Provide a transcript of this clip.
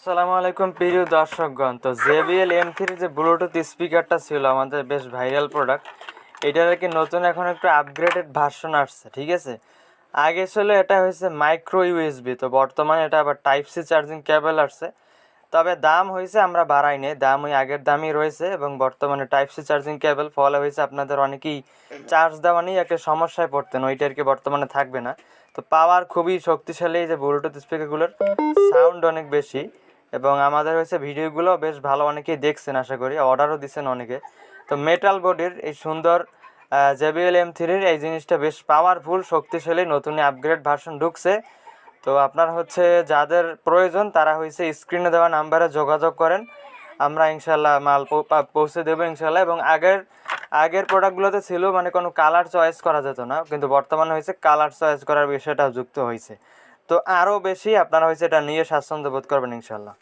আসসালামু আলাইকুম প্রিয় দর্শকগণ। তো JBL M3 যে ব্লুটুথ স্পিকারটা ছিল আমাদের বেশ ভাইরাল প্রোডাক্ট, এটার কি নতুন এখন একটু আপগ্রেডেড ভার্সন আসছে, ঠিক আছে। আগে ছিল এটা হয়েছে মাইক্রো ইউএসবি, তো বর্তমানে এটা আবার টাইপ সি চার্জিং কেবল আসছে। তবে দাম হয়েছে আমরা বাড়াই নেই, দাম ওই আগের দামই রয়েছে এবং বর্তমানে টাইপ সি চার্জিং কেবল, ফলে হয়েছে আপনাদের অনেকেই চার্জ দেওয়া নিয়ে একটা সমস্যায় পড়তেন, ওইটা আর কি বর্তমানে থাকবে না। তো পাওয়ার খুবই শক্তিশালী, এই যে ব্লুটুথ স্পিকারগুলোর সাউন্ড অনেক বেশি এবং আমাদের হচ্ছে ভিডিওগুলো বেশ ভালো, অনেকেই দেখছেন, আশা করি অর্ডারও দিচ্ছেন অনেকে। তো মেটাল বডির এই সুন্দর JBL M3-র এই জিনিসটা বেশ পাওয়ারফুল, শক্তিশালী, নতুন আপগ্রেড ভার্সন ঢুকছে। তো আপনার হচ্ছে যাদের প্রয়োজন তারা হয়েছে স্ক্রিনে দেওয়া নাম্বারে যোগাযোগ করেন, আমরা ইনশাল্লাহ মাল পৌঁছে দেবো ইনশাল্লাহ। এবং আগের প্রোডাক্টগুলোতে ছিল মানে কোনো কালার চয়েস করা যেত না, কিন্তু বর্তমানে হয়েছে কালার চয়েস করার বিষয়টাও যুক্ত হয়েছে। তো আরও বেশি আপনারা হয়েছে এটা নিয়ে স্বাচ্ছন্দ্য বোধ করবেন ইনশাল্লাহ।